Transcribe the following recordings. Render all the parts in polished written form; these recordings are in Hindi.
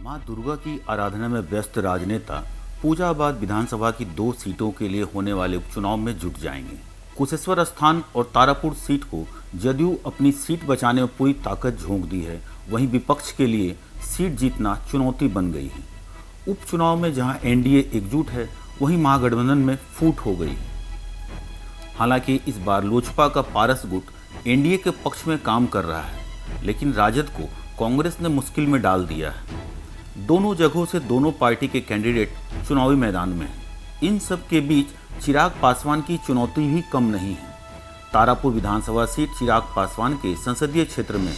मां दुर्गा की आराधना में व्यस्त राजनेता पूजाबाद विधानसभा की 2 सीटों के लिए होने वाले उपचुनाव में जुट जाएंगे। कुशेश्वर स्थान और तारापुर सीट को जदयू अपनी सीट बचाने में पूरी ताकत झोंक दी है। वहीं विपक्ष के लिए सीट जीतना चुनौती बन गई है। उपचुनाव में जहां एनडीए एकजुट है, वहीं महागठबंधन में फूट हो गई है। हालांकि इस बार लोजपा का पारस गुट एनडीए के पक्ष में काम कर रहा है, लेकिन राजद को कांग्रेस ने मुश्किल में डाल दिया है। दोनों जगहों से दोनों पार्टी के कैंडिडेट चुनावी मैदान में हैं। इन सब के बीच चिराग पासवान की चुनौती भी कम नहीं है। तारापुर विधानसभा सीट चिराग पासवान के संसदीय क्षेत्र में है,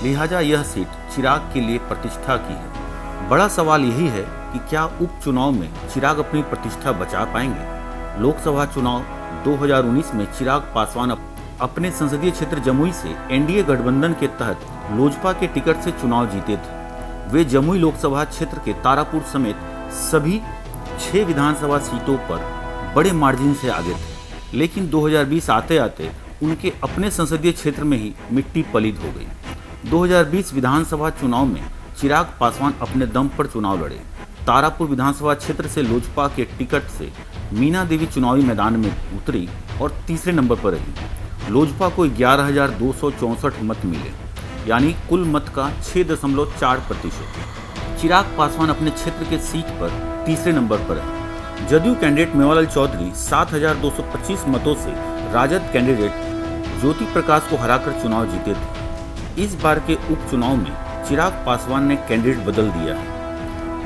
लिहाजा यह सीट चिराग के लिए प्रतिष्ठा की है। बड़ा सवाल यही है कि क्या उपचुनाव में चिराग अपनी प्रतिष्ठा बचा पाएंगे। लोकसभा चुनाव 2019 में चिराग पासवान अपने संसदीय क्षेत्र जमुई से एनडीए गठबंधन के तहत लोजपा के टिकट से चुनाव जीते थे। वे जमुई लोकसभा क्षेत्र के तारापुर समेत सभी 6 विधानसभा सीटों पर बड़े मार्जिन से आगे थे, लेकिन 2020 आते आते उनके अपने संसदीय क्षेत्र में ही मिट्टी पलीद हो गई। 2020 विधानसभा चुनाव में चिराग पासवान अपने दम पर चुनाव लड़े। तारापुर विधानसभा क्षेत्र से लोजपा के टिकट से मीना देवी चुनावी मैदान में उतरी और तीसरे नंबर पर रही। लोजपा को 11,264 मत मिले, यानी कुल मत का 6.4%। चिराग पासवान अपने क्षेत्र के सीट पर तीसरे नंबर पर है। जदयू कैंडिडेट मेवालाल चौधरी 7,225 मतों से राजद कैंडिडेट ज्योति प्रकाश को हराकर चुनाव जीते थे। इस बार के उपचुनाव में चिराग पासवान ने कैंडिडेट बदल दिया है।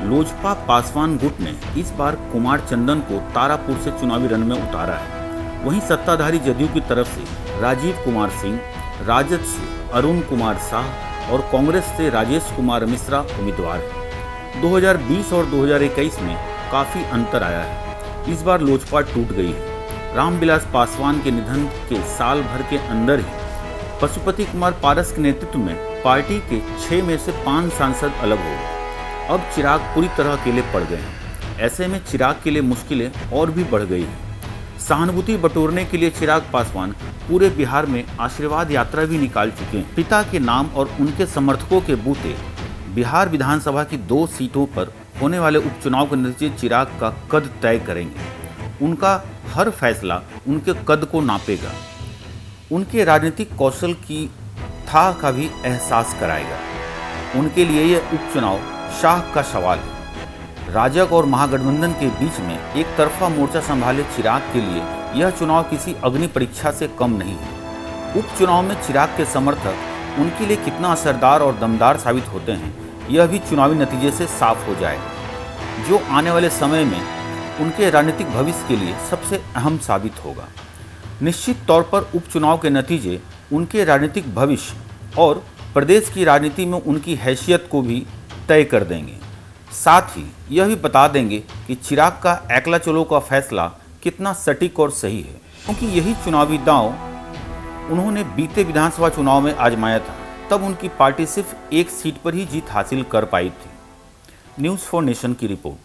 लोजपा पासवान गुट ने इस बार कुमार चंदन को तारापुर से चुनावी रण में उतारा है। वहीं सत्ताधारी जदयू की तरफ से राजीव कुमार सिंह, राजद से अरुण कुमार शाह और कांग्रेस से राजेश कुमार मिश्रा उम्मीदवार हैं। 2020 और 2021 में काफी अंतर आया है। इस बार लोजपा टूट गई है। रामविलास पासवान के निधन के साल भर के अंदर ही पशुपति कुमार पारस के नेतृत्व में पार्टी के 6 में से 5 सांसद अलग हो गए। अब चिराग पूरी तरह अकेले पड़ गए हैं। ऐसे में चिराग के लिए मुश्किलें और भी बढ़ गई हैं। सहानुभूति बटोरने के लिए चिराग पासवान पूरे बिहार में आशीर्वाद यात्रा भी निकाल चुके हैं। पिता के नाम और उनके समर्थकों के बूते बिहार विधानसभा की 2 सीटों पर होने वाले उपचुनाव के नतीजे चिराग का कद तय करेंगे। उनका हर फैसला उनके कद को नापेगा, उनके राजनीतिक कौशल की था का भी एहसास कराएगा। उनके लिए यह उपचुनाव शाह का सवाल है। राजग और महागठबंधन के बीच में एक तरफा मोर्चा संभाले चिराग के लिए यह चुनाव किसी अग्नि परीक्षा से कम नहीं है। उपचुनाव में चिराग के समर्थक उनके लिए कितना असरदार और दमदार साबित होते हैं, यह भी चुनावी नतीजे से साफ हो जाएगा, जो आने वाले समय में उनके राजनीतिक भविष्य के लिए सबसे अहम साबित होगा। निश्चित तौर पर उपचुनाव के नतीजे उनके राजनीतिक भविष्य और प्रदेश की राजनीति में उनकी हैसियत को भी तय कर देंगे। साथ ही यह भी बता देंगे कि चिराग का एकला चलो का फैसला कितना सटीक और सही है, क्योंकि यही चुनावी दांव उन्होंने बीते विधानसभा चुनाव में आजमाया था। तब उनकी पार्टी सिर्फ एक सीट पर ही जीत हासिल कर पाई थी। न्यूज़ फॉर नेशन की रिपोर्ट।